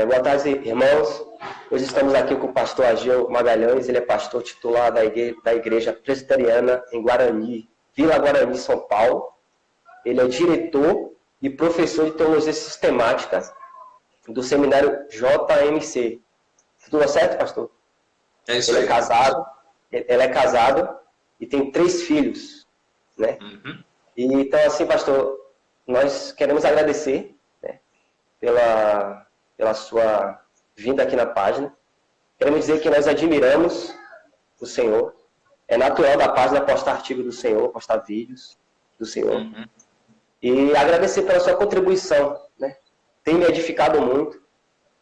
Boa tarde, irmãos. Hoje estamos aqui com o pastor Ageu Magalhães. Ele é pastor titular da Igreja Presbiteriana em Guarani, Vila Guarani, São Paulo. Ele é diretor e professor de Teologia Sistemática do Seminário JMC. Tudo certo, pastor? É isso ele aí. Ele é casado e tem 3 filhos, né? Uhum. E, então, assim, pastor, nós queremos agradecer, né, pela sua vinda aqui na página. Queremos dizer que nós admiramos o Senhor. É natural da página postar artigo do Senhor, postar vídeos do Senhor. Uhum. E agradecer pela sua contribuição, né? Tem me edificado muito,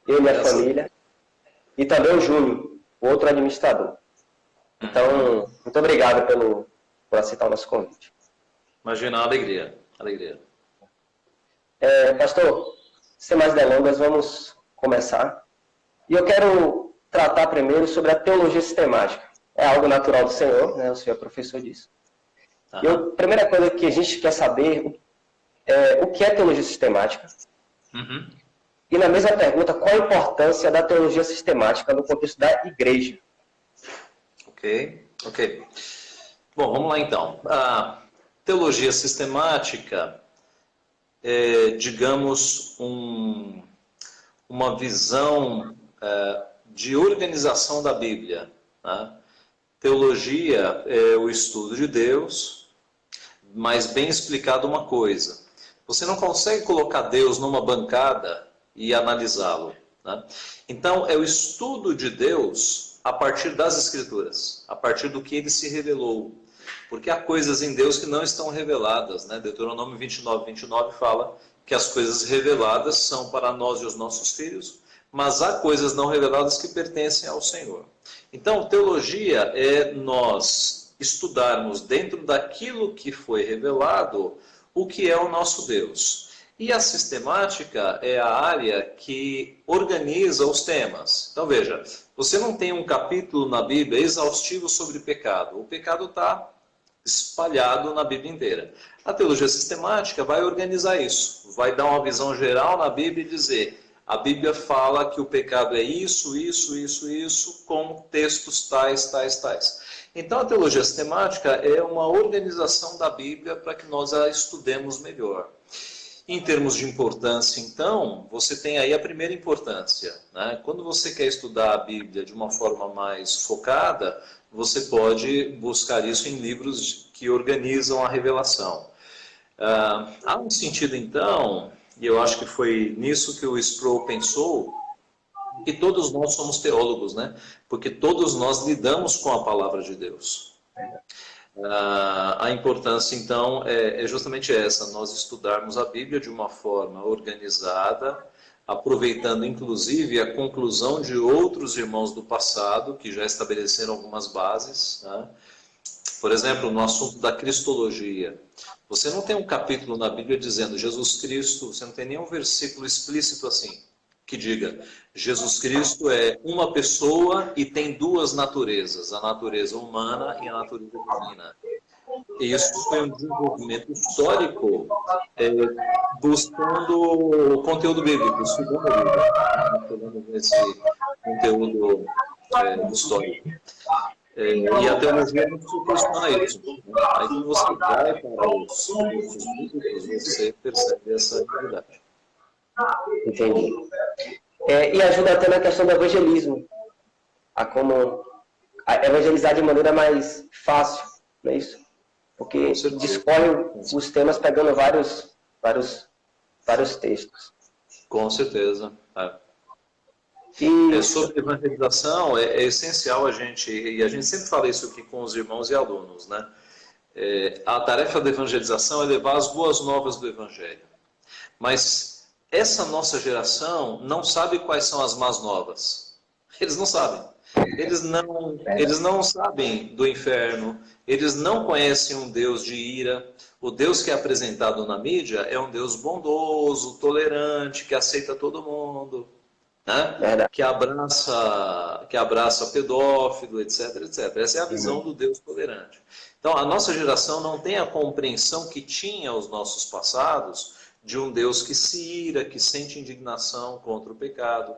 eu e minha família. E também o Júnior, o outro administrador. Então, muito obrigado por aceitar o nosso convite. Imagina a alegria. Alegria. Pastor, sem mais delongas, vamos começar. E eu quero tratar primeiro sobre a teologia sistemática. É algo natural do Senhor, né? O Senhor é professor disso. E a primeira coisa que a gente quer saber é o que é teologia sistemática. Uhum. E na mesma pergunta, qual a importância da teologia sistemática no contexto da igreja? Ok. Bom, vamos lá então. A teologia sistemática é, digamos, uma visão de organização da Bíblia. Né? Teologia é o estudo de Deus, mas bem explicado uma coisa. Você não consegue colocar Deus numa bancada e analisá-lo. Né? Então, é o estudo de Deus a partir das Escrituras, a partir do que Ele se revelou. Porque há coisas em Deus que não estão reveladas. Né? Deuteronômio 29 fala que as coisas reveladas são para nós e os nossos filhos, mas há coisas não reveladas que pertencem ao Senhor. Então, teologia é nós estudarmos dentro daquilo que foi revelado o que é o nosso Deus. E a sistemática é a área que organiza os temas. Então veja, você não tem um capítulo na Bíblia exaustivo sobre pecado. O pecado está espalhado na Bíblia inteira. A teologia sistemática vai organizar isso. Vai dar uma visão geral na Bíblia e dizer: a Bíblia fala que o pecado é isso, com textos tais. Então a teologia sistemática é uma organização da Bíblia para que nós a estudemos melhor. Em termos de importância, então, você tem aí a primeira importância. Né? Quando você quer estudar a Bíblia de uma forma mais focada, você pode buscar isso em livros que organizam a revelação. Há um sentido, então, e eu acho que foi nisso que o Sproul pensou, que todos nós somos teólogos, né? Porque todos nós lidamos com a palavra de Deus. A importância, então, é justamente essa, nós estudarmos a Bíblia de uma forma organizada, aproveitando, inclusive, a conclusão de outros irmãos do passado, que já estabeleceram algumas bases. Né? Por exemplo, no assunto da cristologia. Você não tem um capítulo na Bíblia dizendo Jesus Cristo, você não tem nenhum versículo explícito assim, que diga Jesus Cristo é uma pessoa e tem 2 naturezas, a natureza humana e a natureza divina. E isso foi um desenvolvimento histórico buscando o conteúdo bíblico, estudando a Bíblia, estudando esse conteúdo histórico. E a teologia não proporciona isso. Aí quando você vai para os textos bíblicos, você percebe essa realidade. Entendi. E ajuda até na questão do evangelismo, a evangelizar de maneira mais fácil, não é isso? Porque discorre os temas pegando vários textos. Com certeza. Sobre evangelização, é essencial a gente sempre fala isso aqui com os irmãos e alunos, né? A tarefa da evangelização é levar as boas novas do Evangelho. Mas essa nossa geração não sabe quais são as más novas. Eles não sabem. Eles não sabem do inferno, eles não conhecem um Deus de ira. O Deus que é apresentado na mídia é um Deus bondoso, tolerante, que aceita todo mundo, né? que abraça pedófilo, etc. Essa é a visão do Deus tolerante. Então, a nossa geração não tem a compreensão que tinha os nossos passados de um Deus que se ira, que sente indignação contra o pecado.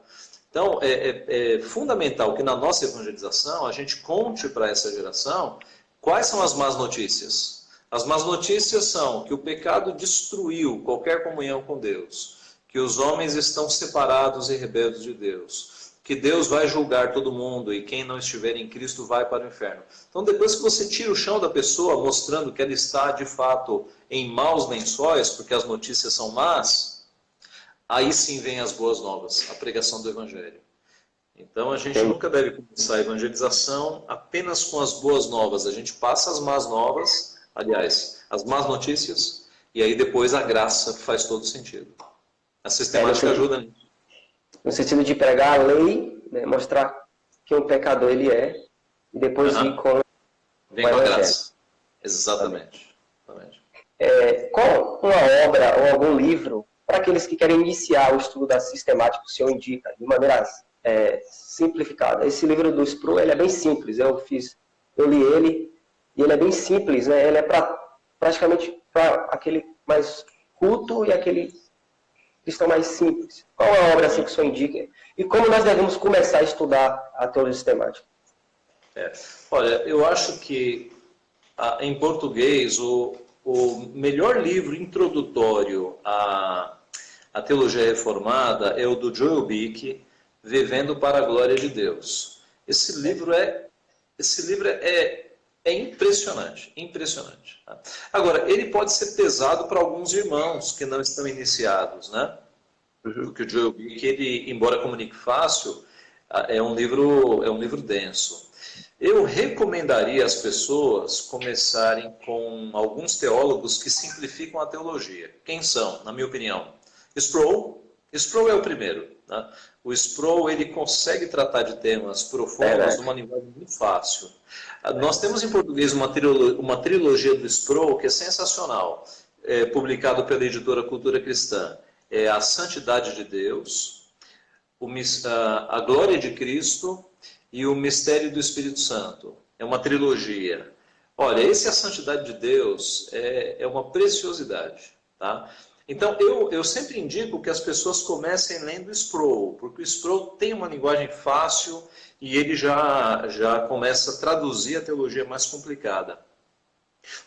Então, é fundamental que na nossa evangelização a gente conte para essa geração quais são as más notícias. As más notícias são que o pecado destruiu qualquer comunhão com Deus, que os homens estão separados e rebeldes de Deus, que Deus vai julgar todo mundo e quem não estiver em Cristo vai para o inferno. Então, depois que você tira o chão da pessoa, mostrando que ela está, de fato, em maus lençóis, porque as notícias são más, aí sim vem as boas novas, a pregação do Evangelho. Então, a gente nunca deve começar a evangelização apenas com as boas novas. A gente passa as más novas, aliás, as más notícias, e aí depois a graça faz todo sentido. A sistemática ajuda nisso. No sentido de pregar a lei, né, mostrar que um pecador ele é, e depois vir com vem com a graça. Exatamente. Qual uma obra ou algum livro, para aqueles que querem iniciar o estudo da sistemática, o senhor indica, de maneira simplificada? Esse livro do Sproul, ele é bem simples, eu li ele, e ele é bem simples, né? Ele é praticamente para aquele mais culto e aquele cristão mais simples. Qual é a obra assim que o senhor indica? E como nós devemos começar a estudar a teologia sistemática? Olha, eu acho que em português o melhor livro introdutório à teologia reformada é o do Joel Bick, Vivendo para a Glória de Deus. Esse livro é impressionante, impressionante. Agora, ele pode ser pesado para alguns irmãos que não estão iniciados, né? Porque o Joel Bick, ele, embora comunique fácil, é um livro denso. Eu recomendaria às pessoas começarem com alguns teólogos que simplificam a teologia. Quem são, na minha opinião? Sproul. Sproul é o primeiro. Né? O Sproul, ele consegue tratar de temas profundos de uma linguagem muito fácil. Nós temos em português uma trilogia do Sproul que é sensacional, publicado pela editora Cultura Cristã. É A Santidade de Deus, A Glória de Cristo e O Mistério do Espírito Santo. É uma trilogia. Olha, A Santidade de Deus é uma preciosidade. Tá? Então, eu sempre indico que as pessoas comecem lendo Sproul, porque o Sproul tem uma linguagem fácil e ele já começa a traduzir a teologia mais complicada.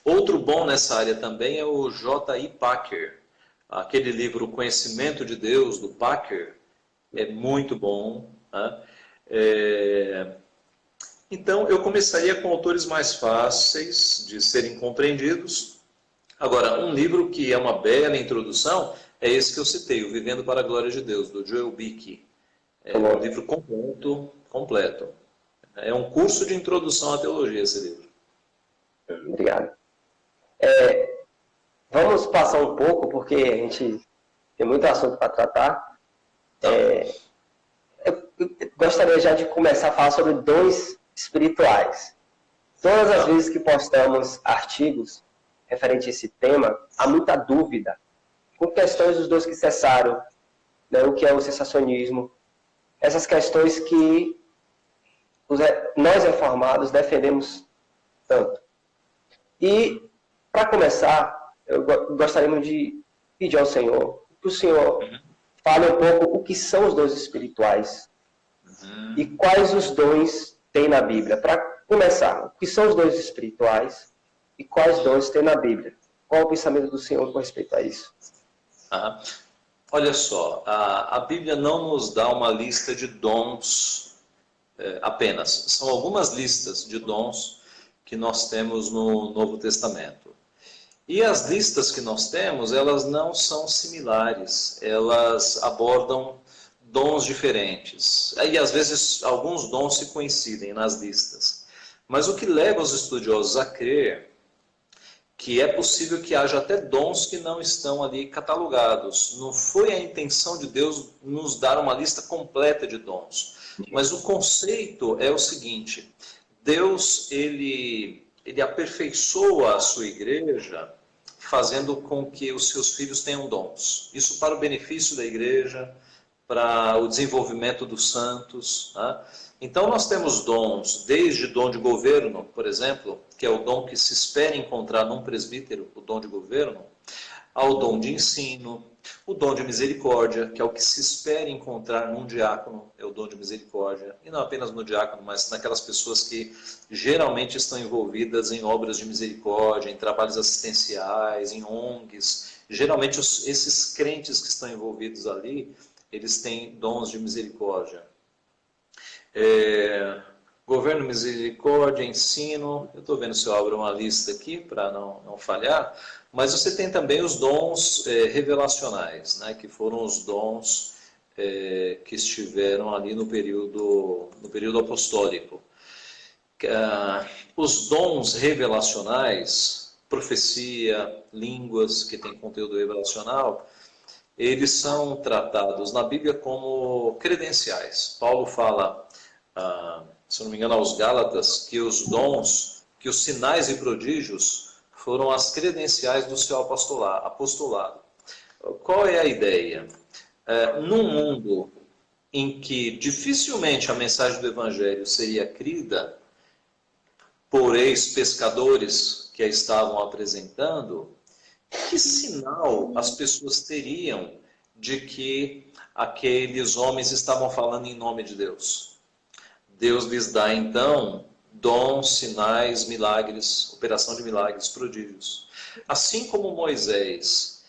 Outro bom nessa área também é o J.I. Packer. Aquele livro Conhecimento de Deus, do Packer, é muito bom. Né? Então, eu começaria com autores mais fáceis de serem compreendidos. Agora, um livro que é uma bela introdução é esse que eu citei, O Vivendo para a Glória de Deus, do Joel Bick. É um livro completo. É um curso de introdução à teologia, esse livro. Obrigado. Vamos passar um pouco, porque a gente tem muito assunto para tratar. Eu gostaria já de começar a falar sobre dons espirituais. Todas as vezes que postamos artigos referente a esse tema, há muita dúvida com questões dos dons que cessaram, né, o que é o cessacionismo, essas questões que nós reformados defendemos tanto. E, para começar, eu gostaríamos de pedir ao Senhor que o Senhor fale um pouco o que são os dons espirituais e quais os dons tem na Bíblia. Para começar, o que são os dons espirituais e quais dons tem na Bíblia? Qual o pensamento do Senhor com respeito a isso? Olha só, a Bíblia não nos dá uma lista de dons apenas. São algumas listas de dons que nós temos no Novo Testamento. E as listas que nós temos, elas não são similares. Elas abordam dons diferentes. E às vezes alguns dons se coincidem nas listas. Mas o que leva os estudiosos a crer que é possível que haja até dons que não estão ali catalogados. Não foi a intenção de Deus nos dar uma lista completa de dons. Mas o conceito é o seguinte: Deus, ele aperfeiçoa a sua igreja fazendo com que os seus filhos tenham dons. Isso para o benefício da igreja, para o desenvolvimento dos santos. Tá? Então nós temos dons, desde dom de governo, por exemplo, que é o dom que se espera encontrar num presbítero, o dom de governo, ao dom de ensino, O dom de misericórdia, que é o que se espera encontrar num diácono, é o dom de misericórdia. E não apenas no diácono, mas naquelas pessoas que geralmente estão envolvidas em obras de misericórdia, em trabalhos assistenciais, em ONGs. Geralmente esses crentes que estão envolvidos ali, eles têm dons de misericórdia. Governo, misericórdia, ensino. Eu estou vendo se eu abro uma lista aqui para não falhar. Mas você tem também os dons revelacionais, né, que foram os dons que estiveram ali no período apostólico. Os dons revelacionais, profecia, línguas, que tem conteúdo revelacional, eles são tratados na Bíblia como credenciais. Paulo fala, se não me engano, aos Gálatas, que os dons, que os sinais e prodígios foram as credenciais do seu apostolado. Qual é a ideia? Num mundo em que dificilmente a mensagem do Evangelho seria crida por ex-pescadores que a estavam apresentando, que sinal as pessoas teriam de que aqueles homens estavam falando em nome de Deus? Deus lhes dá, então, dons, sinais, milagres, operação de milagres, prodígios. Assim como Moisés,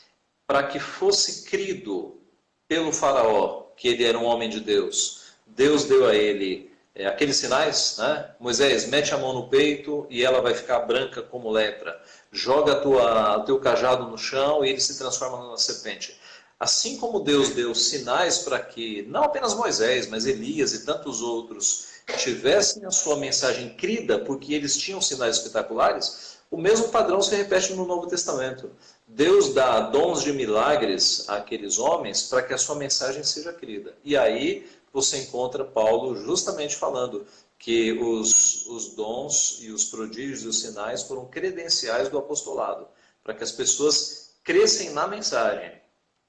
para que fosse crido pelo faraó, que ele era um homem de Deus, Deus deu a ele aqueles sinais, né? Moisés, mete a mão no peito e ela vai ficar branca como lepra. Joga o teu cajado no chão e ele se transforma numa serpente. Assim como Deus deu sinais para que, não apenas Moisés, mas Elias e tantos outros tivessem a sua mensagem crida, porque eles tinham sinais espetaculares, o mesmo padrão se repete no Novo Testamento. Deus dá dons de milagres àqueles homens para que a sua mensagem seja crida. E aí você encontra Paulo justamente falando que os dons e os prodígios e os sinais foram credenciais do apostolado, para que as pessoas crescem na mensagem.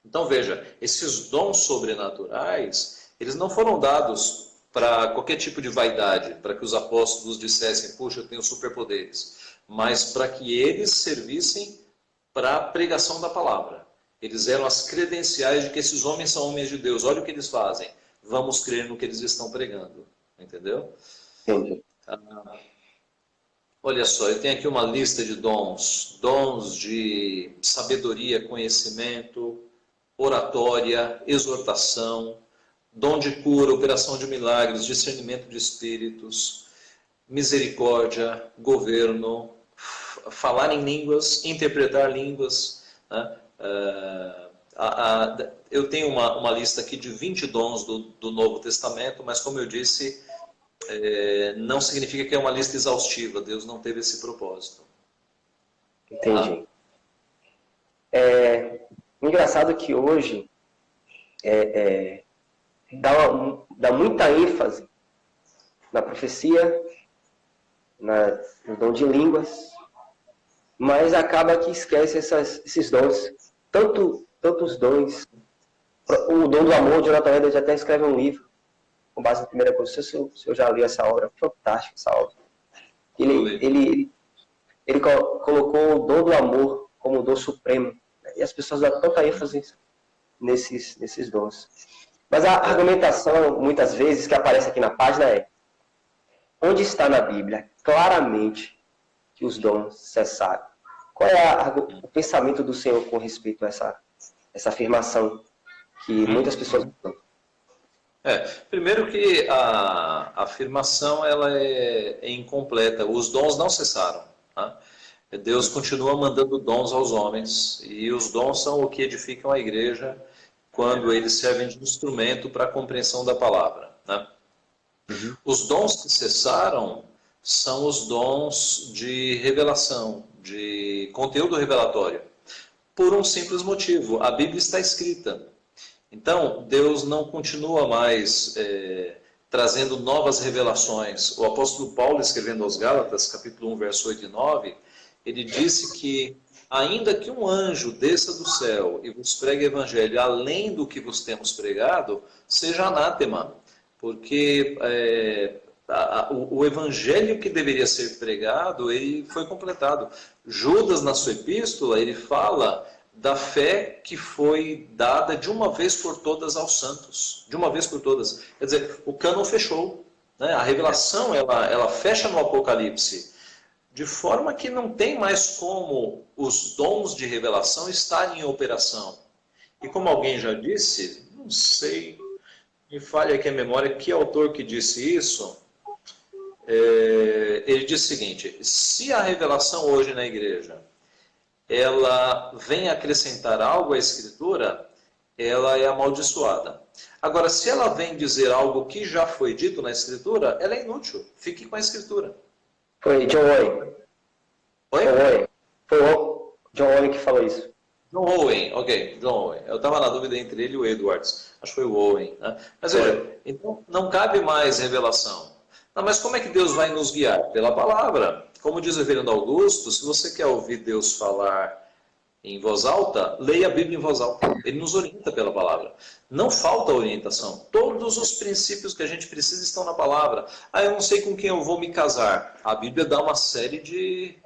Então veja, esses dons sobrenaturais, eles não foram dados para qualquer tipo de vaidade, para que os apóstolos dissessem, puxa, eu tenho superpoderes, mas para que eles servissem para a pregação da palavra. Eles eram as credenciais de que esses homens são homens de Deus. Olha o que eles fazem. Vamos crer no que eles estão pregando. Entendeu? Entendi. Olha só, eu tenho aqui uma lista de dons. Dons de sabedoria, conhecimento, oratória, exortação, dom de cura, operação de milagres, discernimento de espíritos, misericórdia, governo, falar em línguas, interpretar línguas. Né? Eu tenho uma lista aqui de 20 dons do Novo Testamento, mas como eu disse, não significa que é uma lista exaustiva. Deus não teve esse propósito. Entendi. Engraçado que hoje dá muita ênfase na profecia, no dom de línguas, mas acaba que esquece esses dons. Tantos dons. O dom do amor, de Jonathan Edwards até escreve um livro com base em 1 Coríntios. Se eu já li essa obra, fantástica essa obra. Ele colocou o dom do amor como o dom supremo. E as pessoas dão tanta ênfase nesses dons. Mas a argumentação, muitas vezes, que aparece aqui na página é: onde está na Bíblia claramente que os dons cessaram? Qual é o pensamento do Senhor com respeito a essa afirmação que muitas pessoas dão? Primeiro que a afirmação ela é incompleta. Os dons não cessaram. Tá? Deus continua mandando dons aos homens, e os dons são o que edificam a igreja quando eles servem de instrumento para a compreensão da palavra. Né? Uhum. Os dons que cessaram são os dons de revelação, de conteúdo revelatório, por um simples motivo: a Bíblia está escrita. Então, Deus não continua mais trazendo novas revelações. O apóstolo Paulo, escrevendo aos Gálatas, capítulo 1, verso 8 e 9, ele disse que, ainda que um anjo desça do céu e vos pregue o evangelho além do que vos temos pregado, seja anátema, porque o evangelho que deveria ser pregado, ele foi completado. Judas, na sua epístola, ele fala da fé que foi dada de uma vez por todas aos santos. De uma vez por todas. Quer dizer, o cânon fechou. Né? A revelação, ela fecha no Apocalipse. De forma que não tem mais como os dons de revelação estarem em operação. E como alguém já disse, não sei, me falha aqui a memória, que autor que disse isso, ele disse o seguinte: se a revelação hoje na igreja ela vem acrescentar algo à Escritura, ela é amaldiçoada. Agora, se ela vem dizer algo que já foi dito na Escritura, ela é inútil. Fique com a Escritura. Foi John Owen. Oi? John Owen. Foi o John Owen que falou isso. John Owen, ok, John Owen. Eu estava na dúvida entre ele e o Edwards. Acho que foi o Owen. Né? Mas veja, então não cabe mais revelação. Não, mas como é que Deus vai nos guiar? Pela palavra. Como diz o reverendo Augusto, se você quer ouvir Deus falar em voz alta, leia a Bíblia em voz alta. Ele nos orienta pela palavra. Não falta orientação. Todos os princípios que a gente precisa estão na palavra. Ah, eu não sei com quem eu vou me casar. A Bíblia dá uma série de...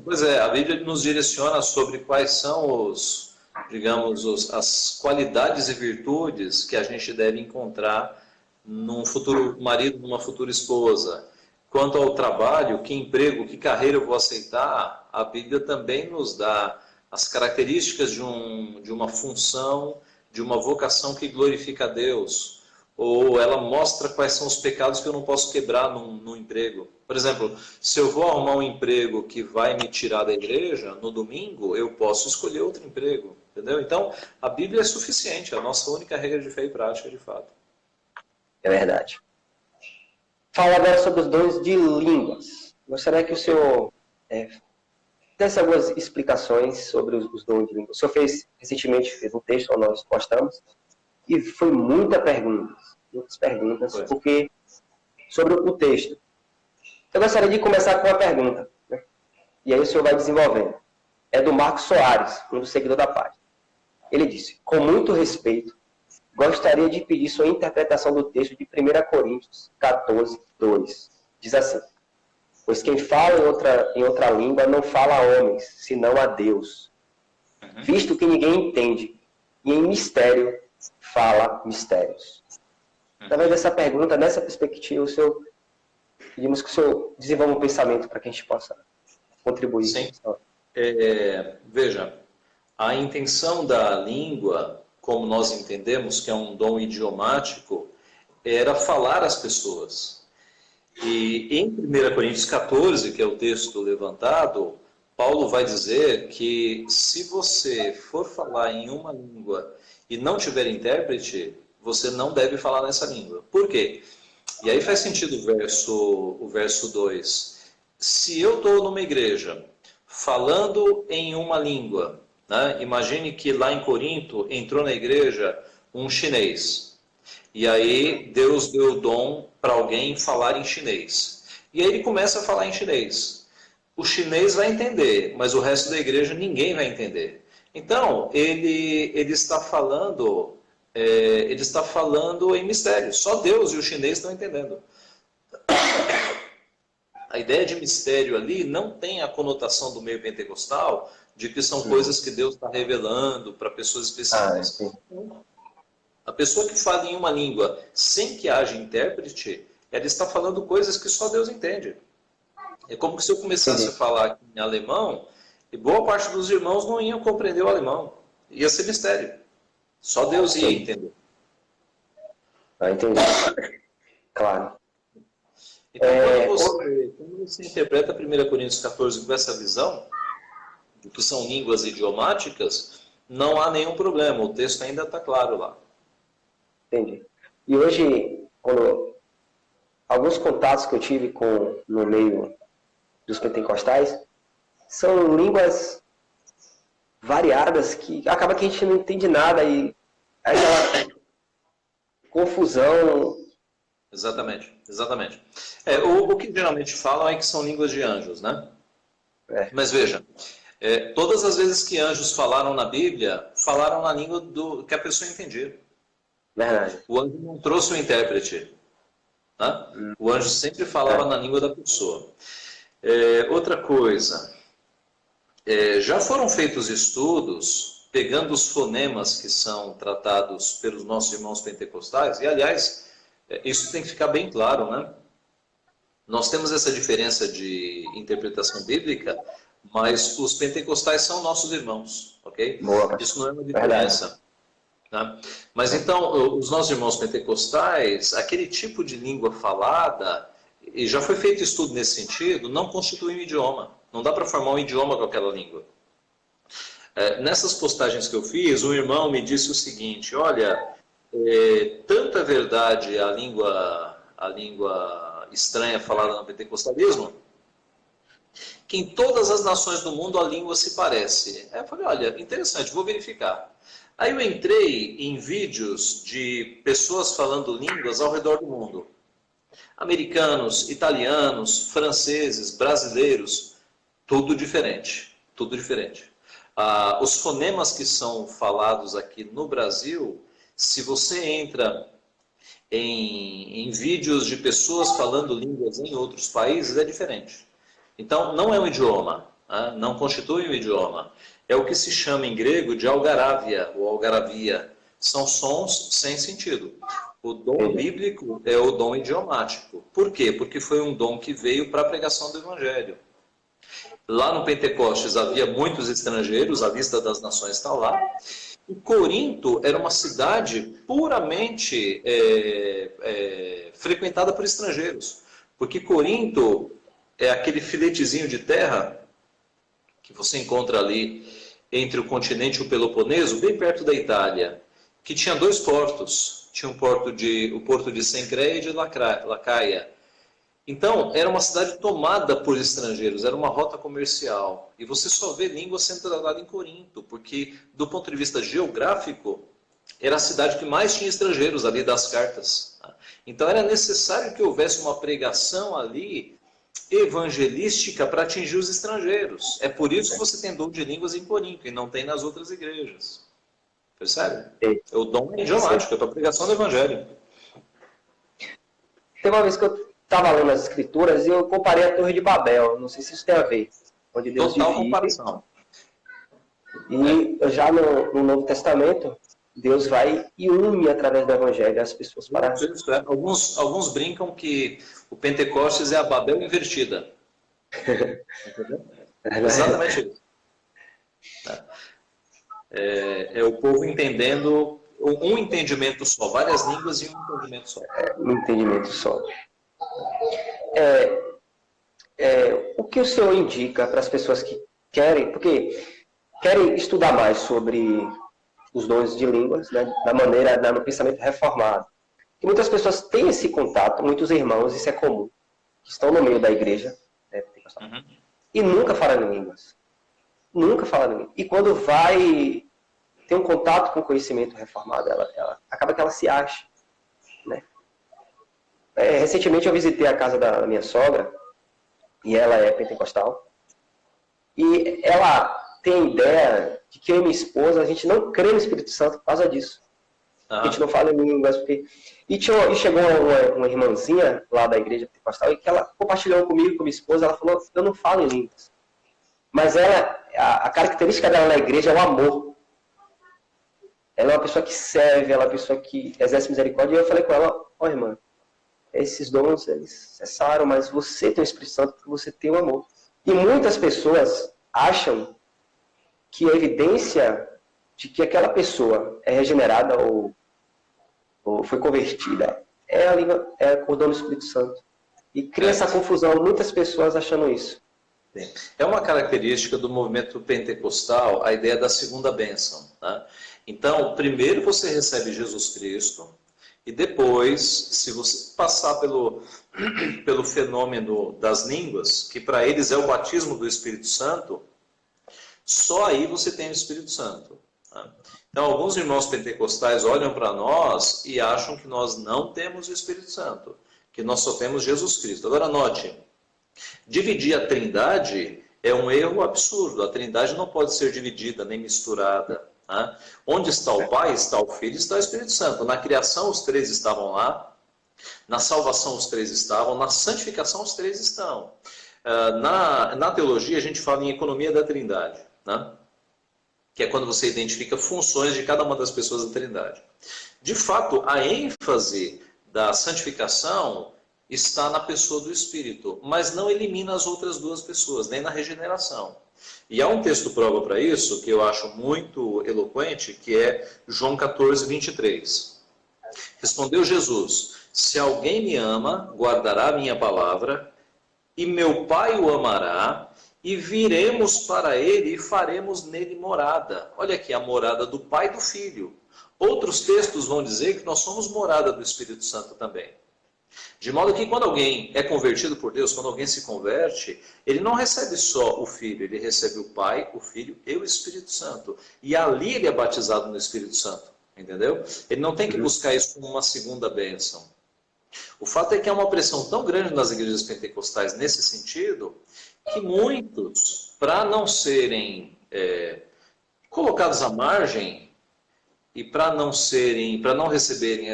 Pois é, a Bíblia nos direciona sobre quais são as qualidades e virtudes que a gente deve encontrar num futuro marido, numa futura esposa. Quanto ao trabalho, que emprego, que carreira eu vou aceitar, a Bíblia também nos dá as características de uma função, de uma vocação que glorifica a Deus. Ou ela mostra quais são os pecados que eu não posso quebrar no emprego. Por exemplo, se eu vou arrumar um emprego que vai me tirar da igreja, no domingo, eu posso escolher outro emprego. Entendeu? Então, a Bíblia é suficiente, é a nossa única regra de fé e prática, de fato. É verdade. Fala agora sobre os dons de línguas. Gostaria que o senhor desse algumas explicações sobre os dons de línguas. O senhor recentemente fez um texto onde nós postamos, e foi muitas perguntas, porque sobre o texto. Eu gostaria de começar com uma pergunta, né? E aí o senhor vai desenvolvendo. É do Marcos Soares, um dos seguidores da página. Ele disse: com muito respeito, gostaria de pedir sua interpretação do texto de 1 Coríntios 14, 2. Diz assim: pois quem fala em outra língua não fala a homens, senão a Deus, visto que ninguém entende, e em mistério fala mistérios. Através dessa pergunta, nessa perspectiva, pedimos que o senhor desenvolva um pensamento para que a gente possa contribuir. Sim. Veja, a intenção da língua, como nós entendemos que é um dom idiomático, era falar às pessoas. E em 1 Coríntios 14, que é o texto levantado, Paulo vai dizer que se você for falar em uma língua e não tiver intérprete, você não deve falar nessa língua. Por quê? E aí faz sentido o verso 2. Se eu estou numa igreja falando em uma língua, né? Imagine que lá em Corinto entrou na igreja um chinês. E aí Deus deu o dom para alguém falar em chinês. E aí ele começa a falar em chinês. O chinês vai entender, mas o resto da igreja ninguém vai entender. Então, ele está falando em mistério. Só Deus e o chinês estão entendendo. A ideia de mistério ali não tem a conotação do meio pentecostal de que são coisas que Deus está revelando para pessoas específicas. A pessoa que fala em uma língua sem que haja intérprete, ela está falando coisas que só Deus entende. É como que se eu começasse a falar em alemão, e boa parte dos irmãos não iam compreender o alemão. Ia ser mistério. Só Deus ia entender. Entendi. Claro. Então, quando você interpreta 1 Coríntios 14 com essa visão, de que são línguas idiomáticas, não há nenhum problema. O texto ainda está claro lá. Entendi. E hoje, alguns contatos que eu tive no meio dos pentecostais, são línguas variadas que acaba que a gente não entende nada e aquela confusão. Exatamente. O que geralmente falam é que são línguas de anjos, né? Mas veja, todas as vezes que anjos falaram na Bíblia, falaram na língua que a pessoa entendia. Verdade. O anjo não trouxe o intérprete. Né? O anjo sempre falava na língua da pessoa. Outra coisa, Já foram feitos estudos pegando os fonemas que são tratados pelos nossos irmãos pentecostais, e aliás, isso tem que ficar bem claro, né? Nós temos essa diferença de interpretação bíblica, mas os pentecostais são nossos irmãos, ok? Boa, Isso não é uma diferença. Tá? Mas então, os nossos irmãos pentecostais, aquele tipo de língua falada, e já foi feito estudo nesse sentido, não constitui um idioma. Não dá para formar um idioma com aquela língua. Nessas postagens que eu fiz, um irmão me disse o seguinte: olha, tanta verdade a língua estranha falada no pentecostalismo, que em todas as nações do mundo a língua se parece. Eu falei, olha, interessante, vou verificar. Aí eu entrei em vídeos de pessoas falando línguas ao redor do mundo. Americanos, italianos, franceses, brasileiros, tudo diferente, tudo diferente. Os fonemas que são falados aqui no Brasil, se você entra em vídeos de pessoas falando línguas em outros países, é diferente. Então, não é um idioma, não constitui um idioma. É o que se chama em grego de algarávia ou algaravia. São sons sem sentido. O dom bíblico é o dom idiomático. Por quê? Porque foi um dom que veio para a pregação do Evangelho. Lá no Pentecostes havia muitos estrangeiros, a lista das nações está lá. E Corinto era uma cidade puramente frequentada por estrangeiros. Porque Corinto é aquele filetezinho de terra que você encontra ali entre o continente e o Peloponeso, bem perto da Itália, que tinha dois portos. Tinha o porto de Sencreia e de Lacaia. Então, era uma cidade tomada por estrangeiros, era uma rota comercial. E você só vê língua sendo tratada em Corinto, porque, do ponto de vista geográfico, era a cidade que mais tinha estrangeiros ali das cartas. Então, era necessário que houvesse uma pregação ali evangelística para atingir os estrangeiros. É por isso que você tem dom de línguas em Corinto e não tem nas outras igrejas. Percebe? O dom é idiomático, é para a pregação do evangelho. Tem uma vez que eu estava lendo as escrituras e eu comparei a Torre de Babel. Não sei se isso tem a ver. Onde Deus Total divide. comparação. E já no Novo Testamento, Deus vai e une através do Evangelho as pessoas para... Isso, alguns brincam que o Pentecostes é a Babel invertida. Entendeu? Exatamente isso. É o povo entendendo um entendimento só, várias línguas e um entendimento só. Um entendimento só. O que o senhor indica para as pessoas que querem, porque querem estudar mais sobre os dons de línguas, né, no pensamento reformado? E muitas pessoas têm esse contato, muitos irmãos, isso é comum, que estão no meio da igreja, né, e nunca falam em línguas. Nunca falam em línguas. E quando vai ter um contato com o conhecimento reformado, acaba que ela se acha. Né? Recentemente eu visitei a casa da minha sogra, e ela é pentecostal, e ela tem a ideia de que eu e minha esposa, a gente não crê no Espírito Santo por causa disso. A gente não fala em línguas. E chegou uma irmãzinha lá da igreja pentecostal, e que ela compartilhou comigo, com minha esposa, ela falou, eu não falo em línguas. Mas a característica dela na igreja é o amor. Ela é uma pessoa que serve, ela é uma pessoa que exerce misericórdia. E eu falei com ela, irmã, esses dons, eles cessaram, mas você tem o Espírito Santo porque você tem o amor. E muitas pessoas acham que a evidência de que aquela pessoa é regenerada ou foi convertida é o dom do Espírito Santo. E cria essa confusão, muitas pessoas achando isso. É uma característica do movimento pentecostal a ideia da segunda bênção. Tá? Então, primeiro você recebe Jesus Cristo, e depois, se você passar pelo fenômeno das línguas, que para eles é o batismo do Espírito Santo, só aí você tem o Espírito Santo. Tá? Então, alguns irmãos pentecostais olham para nós e acham que nós não temos o Espírito Santo, que nós só temos Jesus Cristo. Agora, note, dividir a Trindade é um erro absurdo. A Trindade não pode ser dividida nem misturada. Tá? Onde está o Pai, está o Filho, está o Espírito Santo. Na criação os três estavam lá, na salvação os três estavam, na santificação os três estão. Na teologia, a gente fala em economia da Trindade, né? Que é quando você identifica funções de cada uma das pessoas da Trindade. De fato, a ênfase da santificação está na pessoa do Espírito, mas não elimina as outras duas pessoas, nem na regeneração. E há um texto prova para isso, que eu acho muito eloquente, que é João 14, 23. Respondeu Jesus: se alguém me ama, guardará a minha palavra, e meu Pai o amará, e viremos para ele e faremos nele morada. Olha aqui, a morada do Pai e do Filho. Outros textos vão dizer que nós somos morada do Espírito Santo também. De modo que quando alguém é convertido por Deus, quando alguém se converte, ele não recebe só o Filho, ele recebe o Pai, o Filho e o Espírito Santo. E ali ele é batizado no Espírito Santo, entendeu? Ele não tem que buscar isso como uma segunda bênção. O fato é que há uma pressão tão grande nas igrejas pentecostais nesse sentido, que muitos, para não serem colocados à margem e para não receberem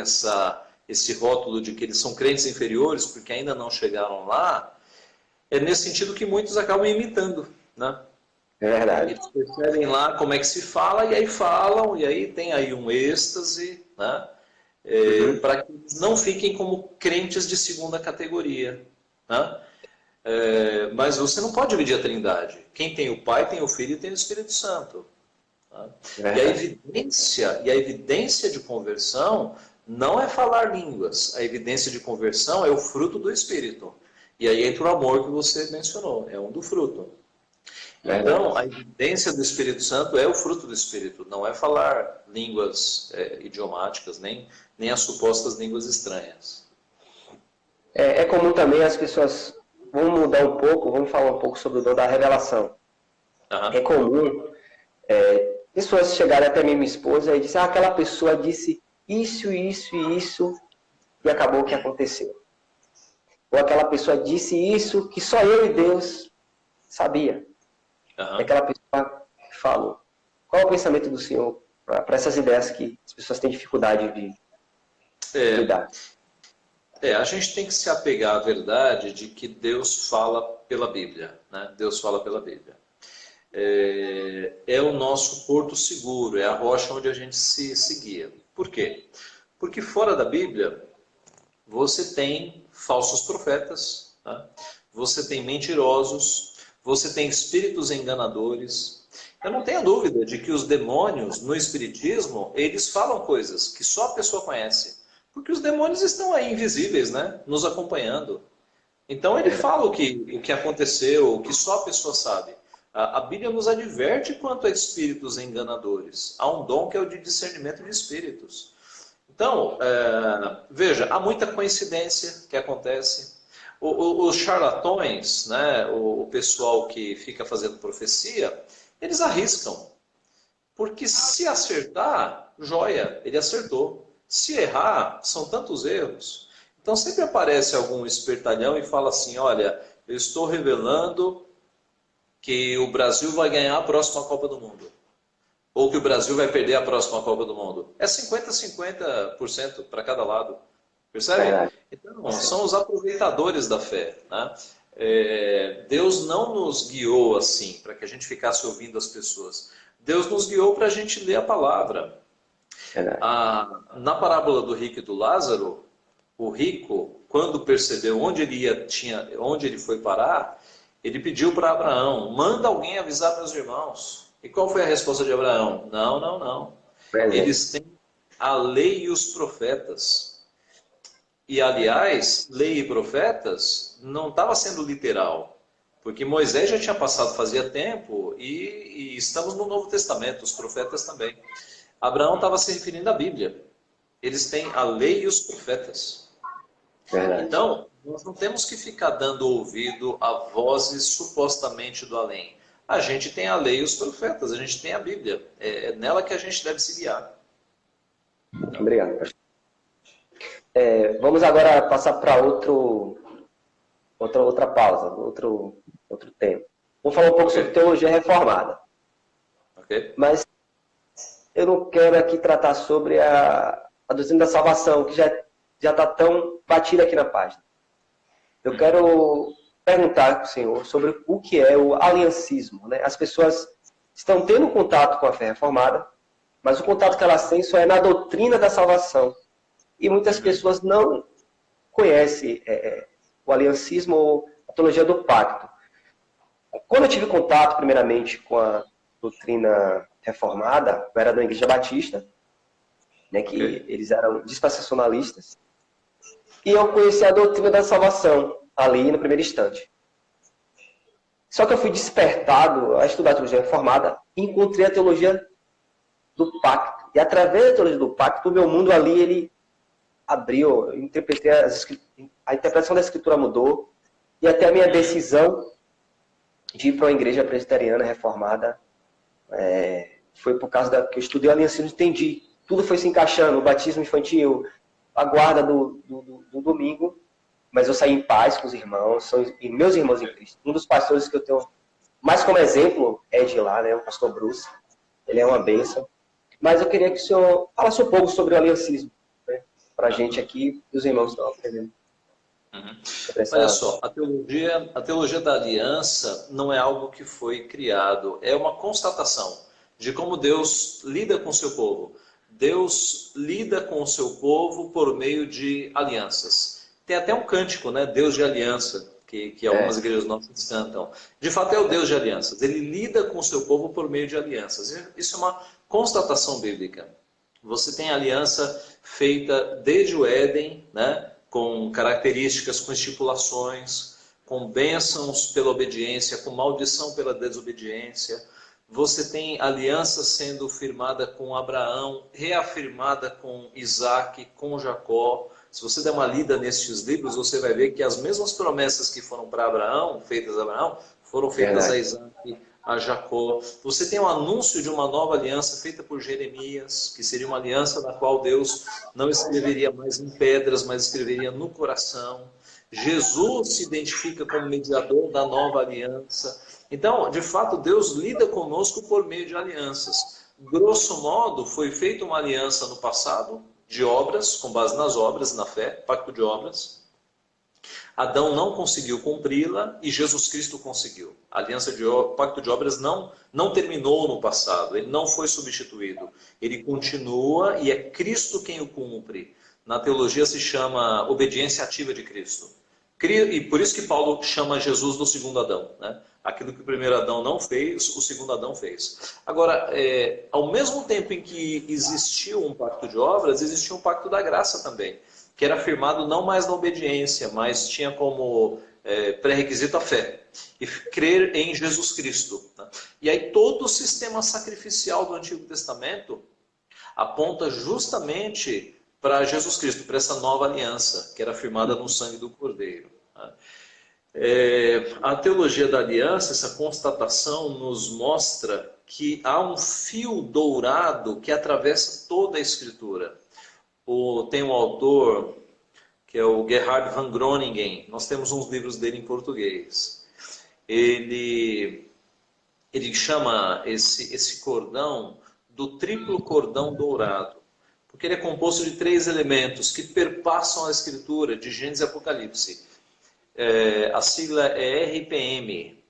esse rótulo de que eles são crentes inferiores porque ainda não chegaram lá, é nesse sentido que muitos acabam imitando, né? É verdade. Eles percebem lá como é que se fala e aí falam, e aí tem aí um êxtase, né? Para que eles não fiquem como crentes de segunda categoria, né? Mas você não pode dividir a Trindade. Quem tem o Pai, tem o Filho e tem o Espírito Santo. Tá? E a evidência de conversão não é falar línguas. A evidência de conversão é o fruto do Espírito. E aí entra o amor que você mencionou, é um do fruto. Então, a evidência do Espírito Santo é o fruto do Espírito, não é falar línguas idiomáticas, nem as supostas línguas estranhas. É comum também as pessoas, vamos mudar um pouco, vamos falar um pouco sobre o dom da revelação. É comum pessoas chegarem até minha esposa e dizer, aquela pessoa disse isso, isso e isso, e acabou o que aconteceu. Ou aquela pessoa disse isso que só eu e Deus sabia. E aquela pessoa falou. Qual é o pensamento do Senhor para essas ideias que as pessoas têm dificuldade de lidar? A gente tem que se apegar à verdade de que Deus fala pela Bíblia, né? Deus fala pela Bíblia. É o nosso porto seguro, é a rocha onde a gente se guia. Por quê? Porque fora da Bíblia, você tem falsos profetas, tá? Você tem mentirosos, você tem espíritos enganadores. Eu não tenho dúvida de que os demônios, no espiritismo, eles falam coisas que só a pessoa conhece. Porque os demônios estão aí invisíveis, né? Nos acompanhando. Então ele fala o que aconteceu, o que só a pessoa sabe. A Bíblia nos adverte quanto a espíritos enganadores. Há um dom que é o de discernimento de espíritos. Então, veja, há muita coincidência que acontece. Os charlatões, né, o pessoal que fica fazendo profecia, eles arriscam. Porque se acertar, joia, ele acertou. Se errar, são tantos erros. Então sempre aparece algum espertalhão e fala assim, olha, eu estou revelando que o Brasil vai ganhar a próxima Copa do Mundo. Ou que o Brasil vai perder a próxima Copa do Mundo. É 50% para cada lado. Percebe? Então, são os aproveitadores da fé. Né? Deus não nos guiou assim, para que a gente ficasse ouvindo as pessoas. Deus nos guiou para a gente ler a palavra. Na parábola do rico e do Lázaro, o rico, quando percebeu onde ele foi parar, ele pediu para Abraão, manda alguém avisar meus irmãos. E qual foi a resposta de Abraão? Não. Eles têm a lei e os profetas. E, aliás, lei e profetas não estava sendo literal. Porque Moisés já tinha passado fazia tempo e estamos no Novo Testamento, os profetas também. Abraão estava se referindo à Bíblia. Eles têm a lei e os profetas. Então, nós não temos que ficar dando ouvido a vozes supostamente do além. A gente tem a lei e os profetas, a gente tem a Bíblia. É nela que a gente deve se guiar. Obrigado, pastor. Vamos agora passar para outra pausa, outro tema. Vou falar um pouco sobre teologia reformada. Mas eu não quero aqui tratar sobre a doutrina da salvação, que já está tão batida aqui na página. Eu quero perguntar para o senhor sobre o que é o aliancismo, né? As pessoas estão tendo contato com a fé reformada, mas o contato que elas têm só é na doutrina da salvação. E muitas pessoas não conhecem o aliancismo ou a teologia do pacto. Quando eu tive contato, primeiramente, com a doutrina reformada, eu era da Igreja Batista, né, que eles eram dispensacionalistas, e eu conheci a doutrina da salvação, ali no primeiro instante. Só que eu fui despertado a estudar a teologia reformada e encontrei a teologia do pacto. E através da teologia do pacto, o meu mundo ali, ele abriu, eu interpretei a interpretação da escritura mudou, e até a minha decisão de ir para uma igreja presbiteriana reformada foi por causa que eu estudei o aliancismo e entendi. Tudo foi se encaixando, o batismo infantil, a guarda do domingo, mas eu saí em paz com os irmãos, são meus irmãos em Cristo. Um dos pastores que eu tenho mais como exemplo é de lá, né, o pastor Bruce. Ele é uma bênção. Mas eu queria que o senhor falasse um pouco sobre o aliancismo, né, para a gente aqui e os irmãos estão aprendendo. Olha só, a teologia da aliança não é algo que foi criado, é uma constatação de como Deus lida com o seu povo. Deus lida com o seu povo por meio de alianças. Tem até um cântico, né? Deus de aliança, que algumas igrejas nossas cantam. De fato, é o Deus de alianças. Ele lida com o seu povo por meio de alianças. Isso é uma constatação bíblica. Você tem aliança feita desde o Éden, né? Com características, com estipulações, com bênçãos pela obediência, com maldição pela desobediência. Você tem aliança sendo firmada com Abraão, reafirmada com Isaac, com Jacó. Se você der uma lida nestes livros, você vai ver que as mesmas promessas que foram para Abraão, feitas a Abraão, foram feitas a Isaac, a Jacó. Você tem um anúncio de uma nova aliança feita por Jeremias, que seria uma aliança na qual Deus não escreveria mais em pedras, mas escreveria no coração. Jesus se identifica como mediador da nova aliança. Então, de fato, Deus lida conosco por meio de alianças. Grosso modo, foi feita uma aliança no passado, de obras, com base nas obras, na fé, pacto de obras. Adão não conseguiu cumpri-la e Jesus Cristo conseguiu. A aliança de pacto de obras não terminou no passado, ele não foi substituído. Ele continua e é Cristo quem o cumpre. Na teologia se chama obediência ativa de Cristo. E por isso que Paulo chama Jesus do segundo Adão, né? Aquilo que o primeiro Adão não fez, o segundo Adão fez. Agora, ao mesmo tempo em que existiu um pacto de obras, existia um pacto da graça também, que era firmado não mais na obediência, mas tinha como pré-requisito a fé e crer em Jesus Cristo. Né? E aí todo o sistema sacrificial do Antigo Testamento aponta justamente para Jesus Cristo, para essa nova aliança, que era firmada no sangue do Cordeiro. Né? A teologia da aliança, essa constatação nos mostra que há um fio dourado que atravessa toda a Escritura. Tem um autor, que é o Gerhard van Groningen, nós temos uns livros dele em português. Ele chama esse cordão do triplo cordão dourado, porque ele é composto de 3 elementos que perpassam a Escritura, de Gênesis e Apocalipse. A sigla é RPM.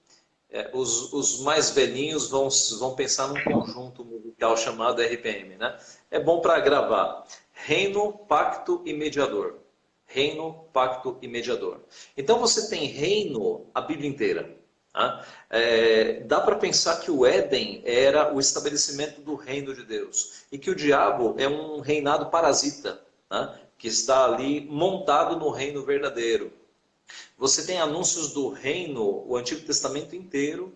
Os mais velhinhos vão pensar num conjunto musical chamado RPM. Né? É bom para gravar. Reino, pacto e mediador. Reino, pacto e mediador. Então você tem reino a Bíblia inteira. Tá? Dá para pensar que o Éden era o estabelecimento do reino de Deus. E que o diabo é um reinado parasita, tá? Que está ali montado no reino verdadeiro. Você tem anúncios do reino, o Antigo Testamento inteiro.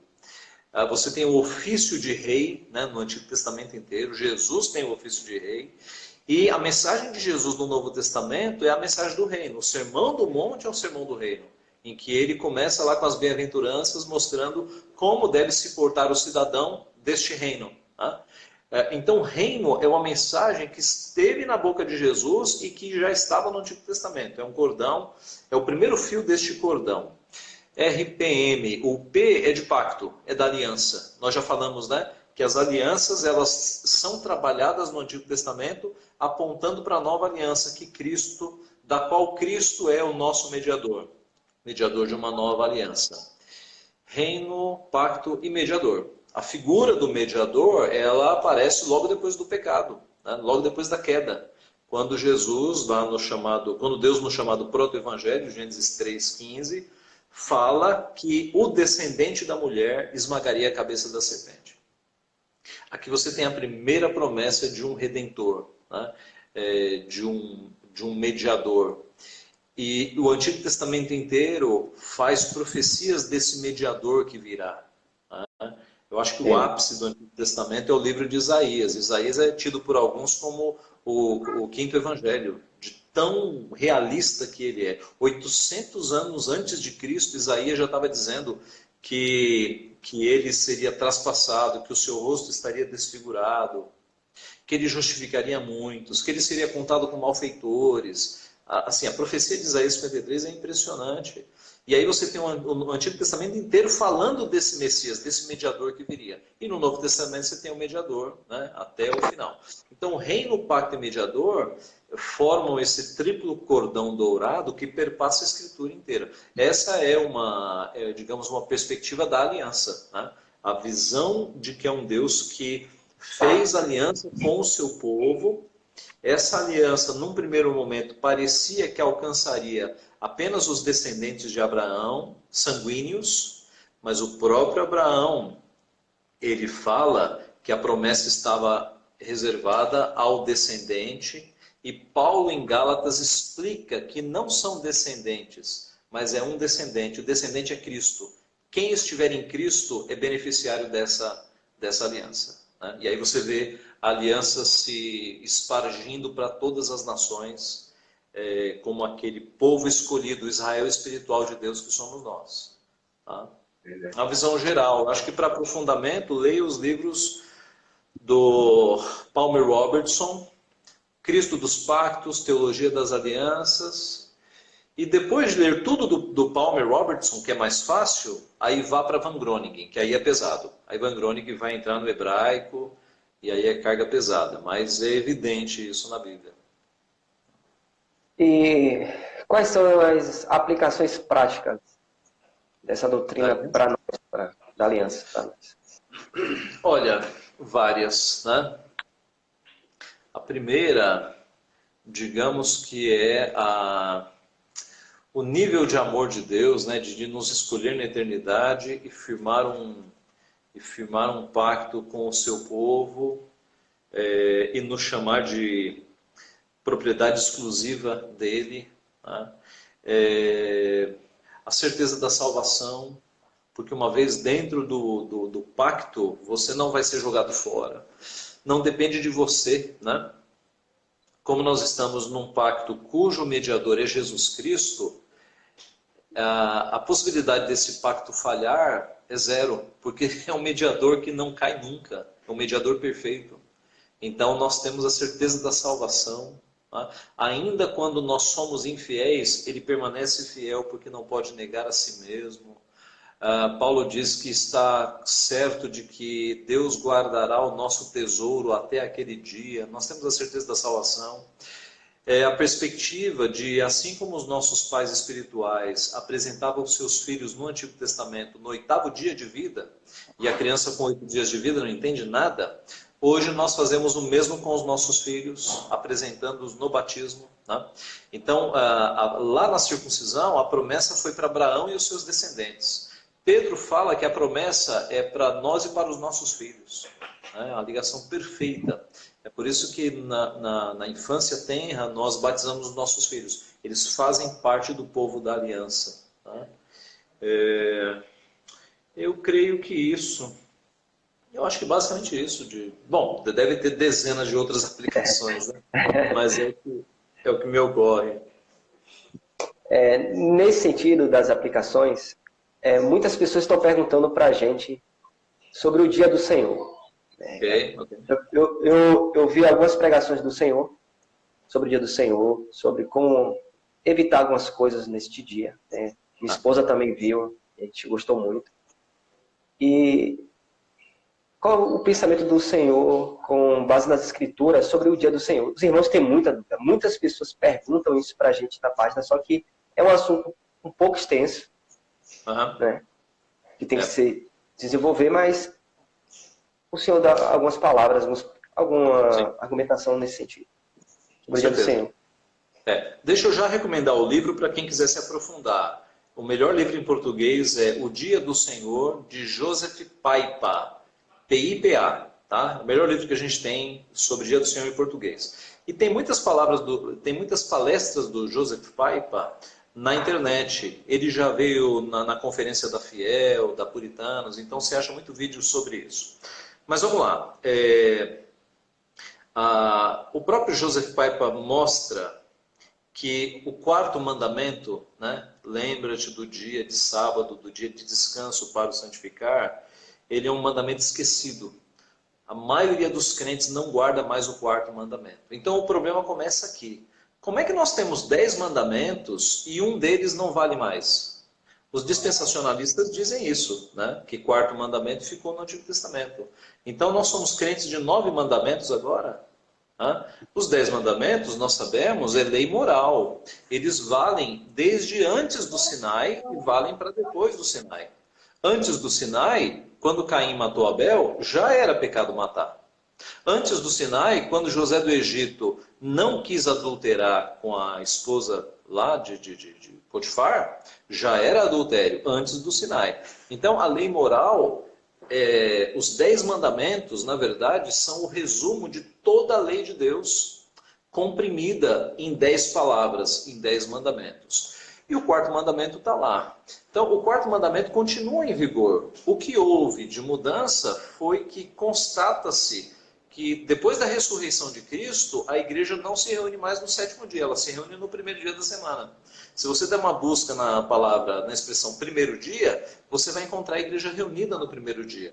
Você tem o ofício de rei, né, no Antigo Testamento inteiro. Jesus tem o ofício de rei. E a mensagem de Jesus no Novo Testamento é a mensagem do reino. O Sermão do Monte é o Sermão do Reino, em que ele começa lá com as bem-aventuranças, mostrando como deve se portar o cidadão deste reino. Tá? Então, reino é uma mensagem que esteve na boca de Jesus e que já estava no Antigo Testamento. É um cordão, é o primeiro fio deste cordão. RPM, o P é de pacto, é da aliança. Nós já falamos, né, que as alianças elas são trabalhadas no Antigo Testamento, apontando para a nova aliança da qual Cristo é o nosso mediador. mediador de uma nova aliança. Reino, pacto e mediador. A figura do mediador, ela aparece logo depois do pecado, né? Logo depois da queda. Quando Jesus, quando Deus no chamado proto-evangelho, Gênesis 3,15, fala que o descendente da mulher esmagaria a cabeça da serpente. Aqui você tem a primeira promessa de um redentor, né? De um mediador. E o Antigo Testamento inteiro faz profecias desse mediador que virá, né? Eu acho que o ápice do Antigo Testamento é o livro de Isaías. Isaías é tido por alguns como o quinto evangelho, de tão realista que ele é. 800 anos antes de Cristo, Isaías já estava dizendo que ele seria traspassado, que o seu rosto estaria desfigurado, que ele justificaria muitos, que ele seria contado com malfeitores. Assim, a profecia de Isaías 53 é impressionante. E aí você tem o Antigo Testamento inteiro falando desse Messias, desse mediador que viria. E no Novo Testamento você tem o mediador, né, até o final. Então, reino, pacto e mediador formam esse triplo cordão dourado que perpassa a Escritura inteira. Essa é digamos, uma perspectiva da aliança, né? A visão de que é um Deus que fez aliança com o seu povo. Essa aliança, num primeiro momento, parecia que alcançaria apenas os descendentes de Abraão, sanguíneos, mas o próprio Abraão, ele fala que a promessa estava reservada ao descendente, e Paulo em Gálatas explica que não são descendentes, mas é um descendente. O descendente é Cristo. Quem estiver em Cristo é beneficiário dessa aliança, né? E aí você vê a aliança se espargindo para todas as nações, como aquele povo escolhido, o Israel espiritual de Deus que somos nós, tá? A visão geral. Acho que para aprofundamento, leia os livros do Palmer Robertson, Cristo dos Pactos, Teologia das Alianças. E depois de ler tudo do Palmer Robertson, que é mais fácil, aí vá para Van Groningen, que aí é pesado. Aí Van Groningen vai entrar no hebraico, e aí é carga pesada. Mas é evidente isso na Bíblia. E quais são as aplicações práticas dessa doutrina para nós, da aliança? Pra nós? Olha, várias, né? A primeira, digamos que é o nível de amor de Deus, né? De nos escolher na eternidade e firmar um pacto com o seu povo, e nos chamar de propriedade exclusiva dele, né? A certeza da salvação, porque uma vez dentro do pacto, você não vai ser jogado fora. Não depende de você, né? Como nós estamos num pacto cujo mediador é Jesus Cristo, a possibilidade desse pacto falhar é zero, porque é um mediador que não cai nunca, é um mediador perfeito. Então nós temos a certeza da salvação. Ainda quando nós somos infiéis, ele permanece fiel porque não pode negar a si mesmo. Paulo diz que está certo de que Deus guardará o nosso tesouro até aquele dia. Nós temos a certeza da salvação. A perspectiva de, assim como os nossos pais espirituais apresentavam seus filhos no Antigo Testamento no 8º dia de vida, e a criança com 8 dias de vida não entende nada, hoje nós fazemos o mesmo com os nossos filhos, apresentando-os no batismo, né? Então, lá na circuncisão, a promessa foi para Abraão e os seus descendentes. Pedro fala que a promessa é para nós e para os nossos filhos, né? A ligação perfeita. É por isso que na infância tenra nós batizamos os nossos filhos. Eles fazem parte do povo da aliança, tá? Eu creio que isso... Eu acho que basicamente isso. Bom, deve ter dezenas de outras aplicações, né? Mas é o que me ocorre. Nesse sentido das aplicações, muitas pessoas estão perguntando para a gente sobre o dia do Senhor. Okay. Eu vi algumas pregações do Senhor, sobre o dia do Senhor, sobre como evitar algumas coisas neste dia, né? Minha esposa também viu, a gente gostou muito. E qual o pensamento do Senhor com base nas Escrituras sobre o dia do Senhor? Os irmãos têm muita dúvida, muitas pessoas perguntam isso para a gente na página, só que é um assunto um pouco extenso, Aham. né? Que tem que É, se desenvolver, mas o senhor dá algumas palavras, sim, alguma argumentação nesse sentido. com Sobre o dia do certeza. Senhor. Deixa eu já recomendar o livro para quem quiser se aprofundar. O melhor livro em português é O Dia do Senhor, de Joseph Paipa, P-I-P-A, tá? O melhor livro que a gente tem sobre o Dia do Senhor em português. E tem muitas tem muitas palestras do Joseph Paipa na internet. Ele já veio na conferência da Fiel, da Puritanos, então você acha muito vídeo sobre isso. Mas vamos lá. O próprio Joseph Paipa mostra que o quarto mandamento, né, lembra-te do dia de sábado, do dia de descanso para o santificar, ele é um mandamento esquecido. A maioria dos crentes não guarda mais o quarto mandamento. Então o problema começa aqui. Como é que nós temos 10 mandamentos e um deles não vale mais? Os dispensacionalistas dizem isso, né? Que quarto mandamento ficou no Antigo Testamento. Então nós somos crentes de 9 mandamentos agora? Os 10 mandamentos, nós sabemos, é lei moral. Eles valem desde antes do Sinai e valem para depois do Sinai. Antes do Sinai, quando Caim matou Abel, já era pecado matar. Antes do Sinai, quando José do Egito não quis adulterar com a esposa lá de Potifar, já era adultério, antes do Sinai. Então, a lei moral, os 10 mandamentos, na verdade, são o resumo de toda a lei de Deus, comprimida em 10 palavras, em 10 mandamentos. E o quarto mandamento está lá. Então, o quarto mandamento continua em vigor. O que houve de mudança foi que constata-se que depois da ressurreição de Cristo, a igreja não se reúne mais no sétimo dia, ela se reúne no primeiro dia da semana. Se você der uma busca na palavra, na expressão primeiro dia, você vai encontrar a igreja reunida no primeiro dia.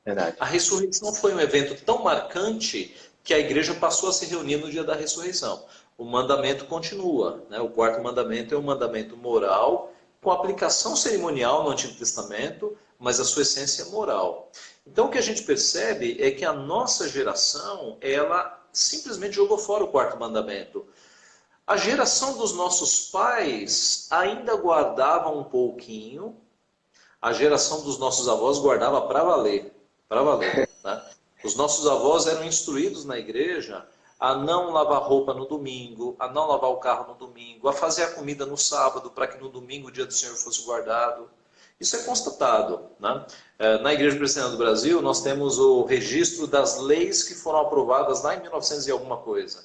Verdade. A ressurreição foi um evento tão marcante que a igreja passou a se reunir no dia da ressurreição. O mandamento continua, né? O quarto mandamento é um mandamento moral, com aplicação cerimonial no Antigo Testamento, mas a sua essência é moral. Então o que a gente percebe é que a nossa geração, ela simplesmente jogou fora o quarto mandamento. A geração dos nossos pais ainda guardava um pouquinho, a geração dos nossos avós guardava para valer, para valer. Né? Os nossos avós eram instruídos na igreja a não lavar roupa no domingo, a não lavar o carro no domingo, a fazer a comida no sábado para que no domingo o dia do Senhor fosse guardado. Isso é constatado. Né? Na Igreja Presbiteriana do Brasil, nós temos o registro das leis que foram aprovadas lá em 1900 e alguma coisa.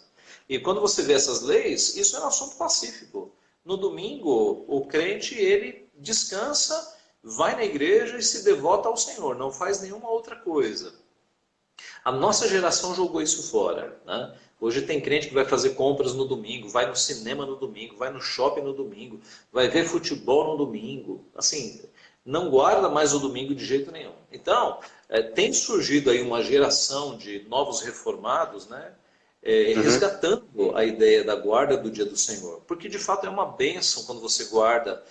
E quando você vê essas leis, isso é um assunto pacífico. No domingo, o crente, ele descansa, vai na igreja e se devota ao Senhor, não faz nenhuma outra coisa. A nossa geração jogou isso fora. Né? Hoje tem crente que vai fazer compras no domingo, vai no cinema no domingo, vai no shopping no domingo, vai ver futebol no domingo. Assim, não guarda mais o domingo de jeito nenhum. Então, tem surgido aí uma geração de novos reformados, né? Resgatando a ideia da guarda do dia do Senhor. Porque, de fato, é uma bênção quando você guarda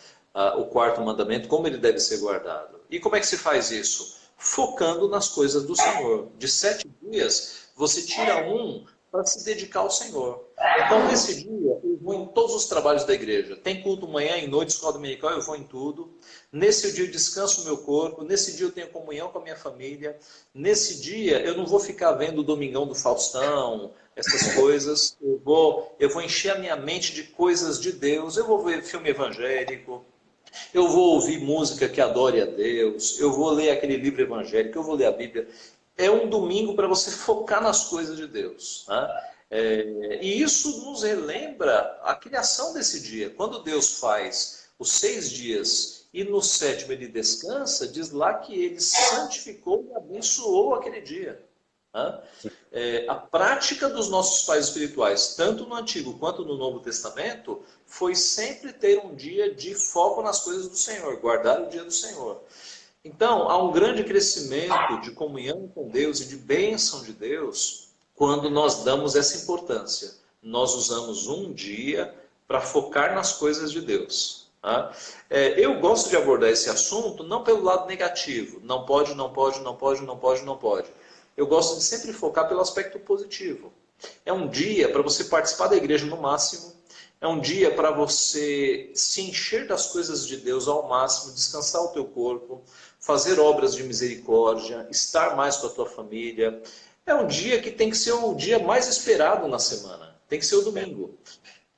o quarto mandamento, como ele deve ser guardado. E como é que se faz isso? Focando nas coisas do Senhor. De 7 dias, você tira um para se dedicar ao Senhor. Então, nesse dia, eu vou em todos os trabalhos da igreja. Tem culto manhã e noite, escola dominical, eu vou em tudo. Nesse dia eu descanso o meu corpo. Nesse dia eu tenho comunhão com a minha família. Nesse dia eu não vou ficar vendo o Domingão do Faustão, essas coisas. Eu vou encher a minha mente de coisas de Deus. Eu vou ver filme evangélico. Eu vou ouvir música que adore a Deus. Eu vou ler aquele livro evangélico. Eu vou ler a Bíblia. É um domingo para você focar nas coisas de Deus. Né? E isso nos relembra a criação desse dia. Quando Deus faz os 6 dias e no 7º ele descansa, diz lá que ele santificou e abençoou aquele dia. A prática dos nossos pais espirituais, tanto no Antigo quanto no Novo Testamento, foi sempre ter um dia de foco nas coisas do Senhor, guardar o dia do Senhor. Então, há um grande crescimento de comunhão com Deus e de bênção de Deus quando nós damos essa importância. Nós usamos um dia para focar nas coisas de Deus. Eu gosto de abordar esse assunto não pelo lado negativo. Não pode, não pode, não pode, não pode, não pode. Eu gosto de sempre focar pelo aspecto positivo. É um dia para você participar da igreja no máximo. É um dia para você se encher das coisas de Deus ao máximo, descansar o teu corpo, fazer obras de misericórdia, estar mais com a tua família. É um dia que tem que ser o dia mais esperado na semana. Tem que ser o domingo.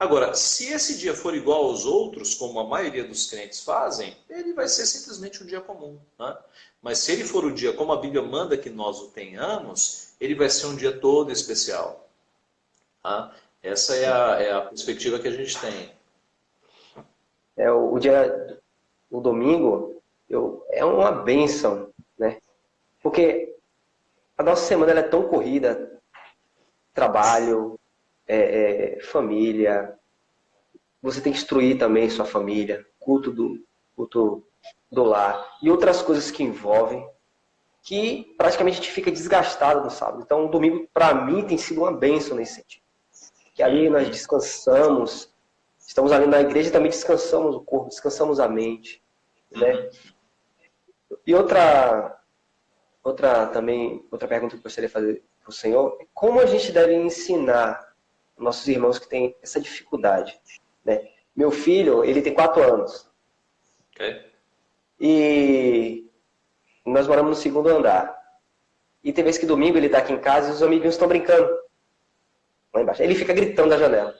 Agora, se esse dia for igual aos outros, como a maioria dos crentes fazem, ele vai ser simplesmente um dia comum. Né? Mas se ele for o dia como a Bíblia manda que nós o tenhamos, ele vai ser um dia todo especial. Tá? Essa é a perspectiva que a gente tem. O domingo é uma bênção, né? Porque a nossa semana ela é tão corrida, trabalho, família, você tem que instruir também sua família, culto do lar e outras coisas que envolvem, que praticamente a gente fica desgastado no sábado. Então, o domingo, para mim, tem sido uma bênção nesse sentido. Que ali nós descansamos, estamos ali na igreja também descansamos o corpo, descansamos a mente, né? E outra pergunta que eu gostaria de fazer para o Senhor é como a gente deve ensinar nossos irmãos que têm essa dificuldade, né? Meu filho, ele tem 4 anos. Okay. E nós moramos no 2º andar. E tem vez que domingo ele está aqui em casa e os amiguinhos estão brincando lá embaixo. Ele fica gritando da janela.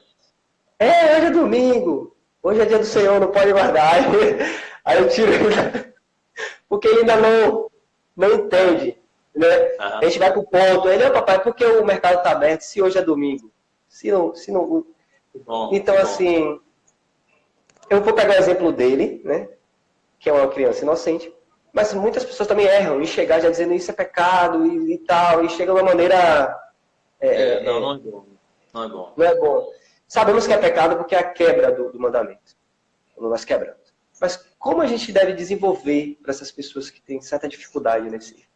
Hoje é domingo. Hoje é dia do Senhor, não pode guardar. Aí eu tiro ele. Porque ele ainda não entende. Né? A gente vai pro ponto. Ele, papai, por que o mercado está aberto se hoje é domingo? Se não... Bom, então, assim, eu vou pegar o exemplo dele, né? Que é uma criança inocente. Mas muitas pessoas também erram em chegar já dizendo isso é pecado e tal. E chega de uma maneira... não é bom. Não é bom. Não é bom. Sabemos que é pecado porque é a quebra do mandamento. Quando nós quebramos. Mas como a gente deve desenvolver para essas pessoas que têm certa dificuldade nesse...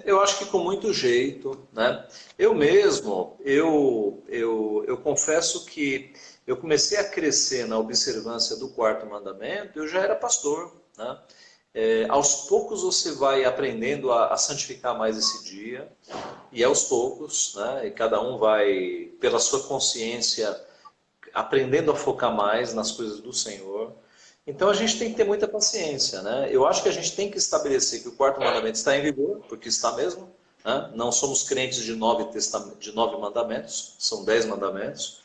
eu acho que com muito jeito, né? Eu mesmo, eu confesso que eu comecei a crescer na observância do 4º mandamento, eu já era pastor, né? Aos poucos você vai aprendendo a santificar mais esse dia, e aos poucos, né? E cada um vai, pela sua consciência, aprendendo a focar mais nas coisas do Senhor. Então a gente tem que ter muita paciência, né? Eu acho que a gente tem que estabelecer que o 4º mandamento está em vigor, porque está mesmo, né? Não somos crentes de 9 mandamentos, são 10 mandamentos.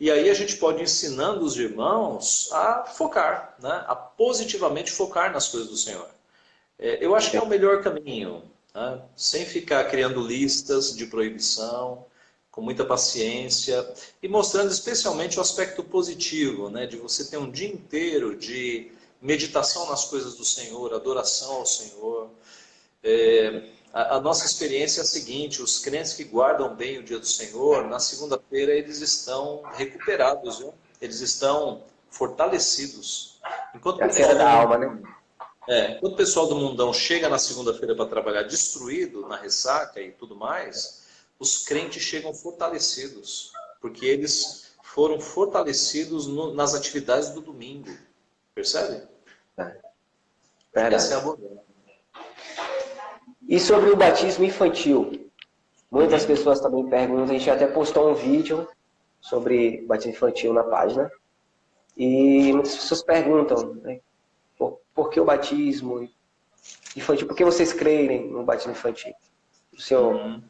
E aí a gente pode ir ensinando os irmãos a focar, né? A positivamente focar nas coisas do Senhor. Eu acho que é o melhor caminho, né? Sem ficar criando listas de proibição, com muita paciência e mostrando especialmente o aspecto positivo, né? De você ter um dia inteiro de meditação nas coisas do Senhor, adoração ao Senhor. A nossa experiência é a seguinte: os crentes que guardam bem o dia do Senhor, na segunda-feira eles estão recuperados, viu? Eles estão fortalecidos. Enquanto a queda da alma, né? Enquanto o pessoal do mundão chega na segunda-feira para trabalhar destruído, na ressaca e tudo mais, os crentes chegam fortalecidos, porque eles foram fortalecidos nas atividades do domingo. Percebe? Essa é a abordagem. E sobre o batismo infantil? Muitas pessoas também perguntam, a gente até postou um vídeo sobre batismo infantil na página. E muitas pessoas perguntam, né, por que o batismo infantil? Por que vocês creem no batismo infantil? O senhor...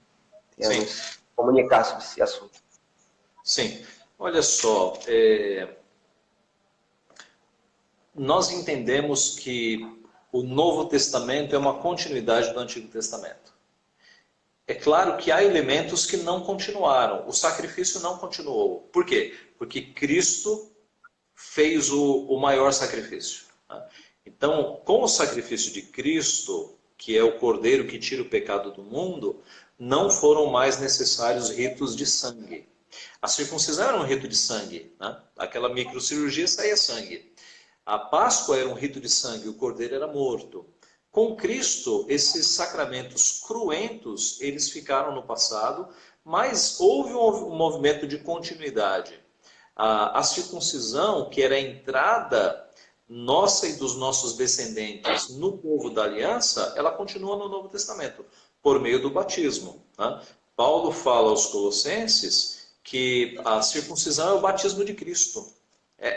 comunicar sobre esse assunto. Sim. Olha só, nós entendemos que o Novo Testamento é uma continuidade do Antigo Testamento. É claro que há elementos que não continuaram. O sacrifício não continuou. Por quê? Porque Cristo fez o maior sacrifício. Então, com o sacrifício de Cristo, que é o Cordeiro que tira o pecado do mundo, não foram mais necessários ritos de sangue. A circuncisão era um rito de sangue, né? Aquela microcirurgia saía sangue. A Páscoa era um rito de sangue, o cordeiro era morto. Com Cristo, esses sacramentos cruentos, eles ficaram no passado, mas houve um movimento de continuidade. A circuncisão, que era a entrada nossa e dos nossos descendentes no povo da aliança, ela continua no Novo Testamento, por meio do batismo. Né? Paulo fala aos Colossenses que a circuncisão é o batismo de Cristo.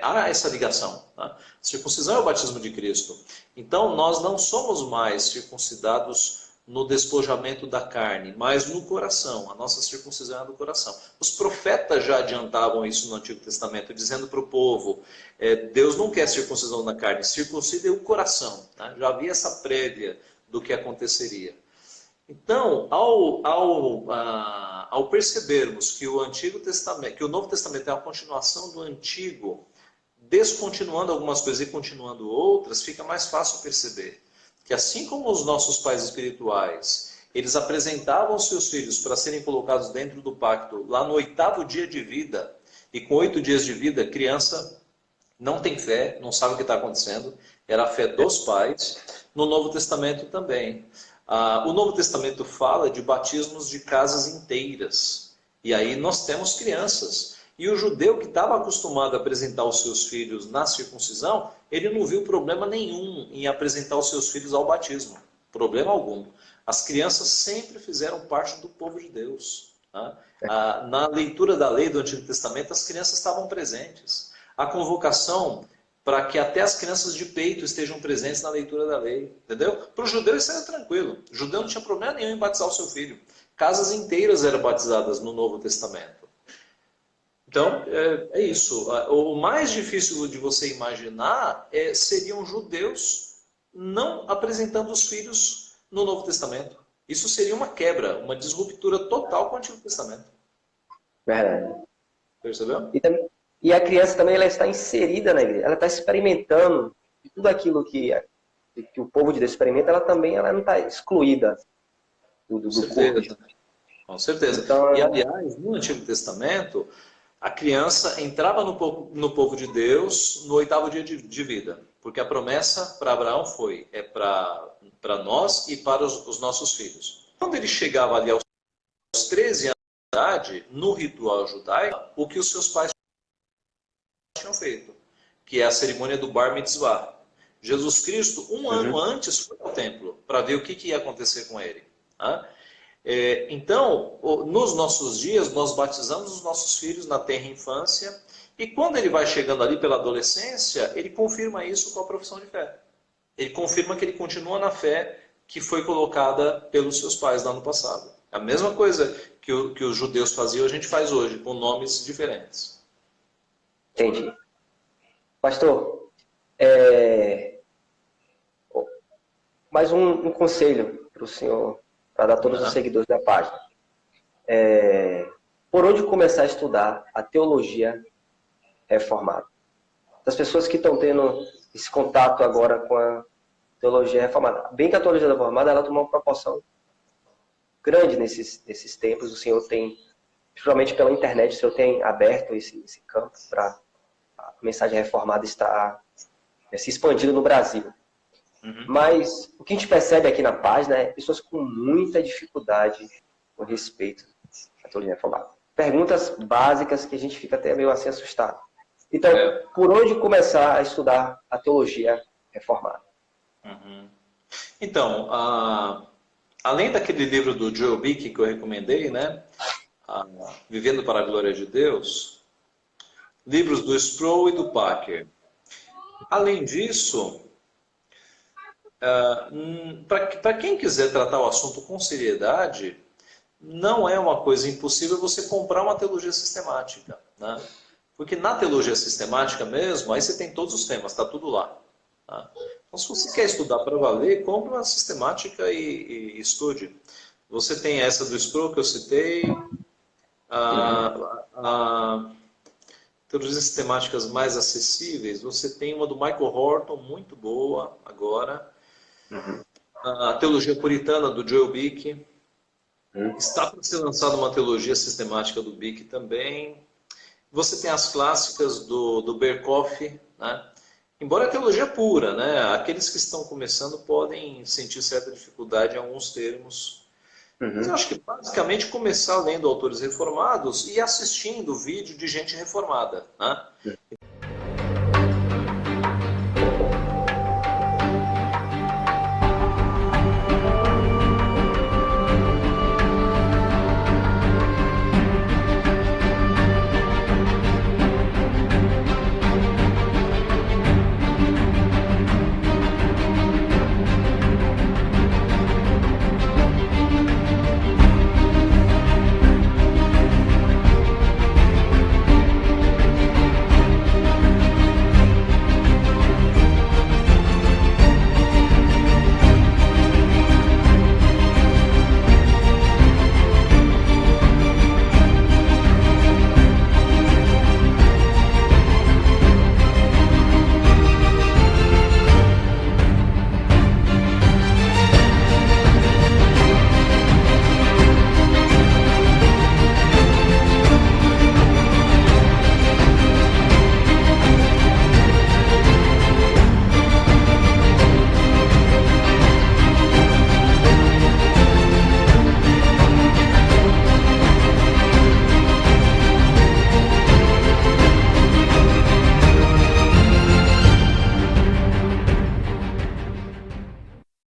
Há essa ligação. Tá? Circuncisão é o batismo de Cristo. Então, nós não somos mais circuncidados no despojamento da carne, mas no coração. A nossa circuncisão é do coração. Os profetas já adiantavam isso no Antigo Testamento, dizendo para o povo, Deus não quer circuncisão na carne, circuncida o coração. Tá? Já havia essa prévia do que aconteceria. Então, ao percebermos que o Antigo Testamento, que o Novo Testamento é a continuação do Antigo, descontinuando algumas coisas e continuando outras, fica mais fácil perceber que assim como os nossos pais espirituais, eles apresentavam seus filhos para serem colocados dentro do pacto lá no 8º dia de vida, e com 8 dias de vida, criança não tem fé, não sabe o que está acontecendo, era a fé dos pais. No Novo Testamento também. O Novo Testamento fala de batismos de casas inteiras. E aí nós temos crianças. E o judeu que estava acostumado a apresentar os seus filhos na circuncisão, ele não viu problema nenhum em apresentar os seus filhos ao batismo. Problema algum. As crianças sempre fizeram parte do povo de Deus. Tá? Na leitura da lei do Antigo Testamento, as crianças estavam presentes. A convocação para que até as crianças de peito estejam presentes na leitura da lei, entendeu? Para o judeu isso era tranquilo. O judeu não tinha problema nenhum em batizar o seu filho. Casas inteiras eram batizadas no Novo Testamento. Então, é isso. O mais difícil de você imaginar seriam judeus não apresentando os filhos no Novo Testamento. Isso seria uma quebra, uma disruptura total com o Antigo Testamento. Verdade. Percebeu? E a criança também ela está inserida na igreja, ela está experimentando tudo aquilo que o povo de Deus experimenta, ela não está excluída do corpo. Com certeza. Então, e, aliás, no Antigo Testamento, a criança entrava no povo de Deus no 8º dia de vida, porque a promessa para Abraão foi, para nós e para os nossos filhos. Quando ele chegava ali aos 13 anos de idade, no ritual judaico, o que os seus pais tinham feito, que é a cerimônia do Bar Mitzvah. Jesus Cristo, um ano antes, foi ao templo para ver o que ia acontecer com ele. Tá? Então, nos nossos dias, nós batizamos os nossos filhos na tenra infância, e quando ele vai chegando ali pela adolescência, ele confirma isso com a profissão de fé. Ele confirma que ele continua na fé que foi colocada pelos seus pais lá no passado. A mesma coisa que os judeus faziam, a gente faz hoje, com nomes diferentes. Entendi. Pastor, mais um conselho para o senhor, para dar a todos os seguidores da página. Por onde começar a estudar a teologia reformada? Das pessoas que estão tendo esse contato agora com a teologia reformada. Bem que a teologia reformada ela tomou uma proporção grande nesses tempos. O senhor tem, principalmente pela internet, o senhor tem aberto esse campo para a mensagem reformada estar se expandindo no Brasil. Mas o que a gente percebe aqui na página é pessoas com muita dificuldade com respeito à teologia reformada. Perguntas básicas que a gente fica até meio assim assustado. Então, por onde começar a estudar a teologia reformada? Então, além daquele livro do Joel Bick que eu recomendei, né? Vivendo para a Glória de Deus, livros do Sproul e do Packer. Além disso, para quem quiser tratar o assunto com seriedade, não é uma coisa impossível você comprar uma teologia sistemática, né? Porque na teologia sistemática mesmo, aí você tem todos os temas, está tudo lá. Tá? Então, se você quer estudar para valer, compre uma sistemática e estude. Você tem essa do Sproul que eu citei, teologias sistemáticas mais acessíveis, você tem uma do Michael Horton, muito boa agora. A teologia puritana do Joel Bick. Está para ser lançada uma teologia sistemática do Bick também. Você tem as clássicas do Berkhoff, né? Embora a teologia pura, né? Aqueles que estão começando podem sentir certa dificuldade em alguns termos. Mas eu acho que basicamente começar lendo autores reformados e assistindo vídeo de gente reformada, né?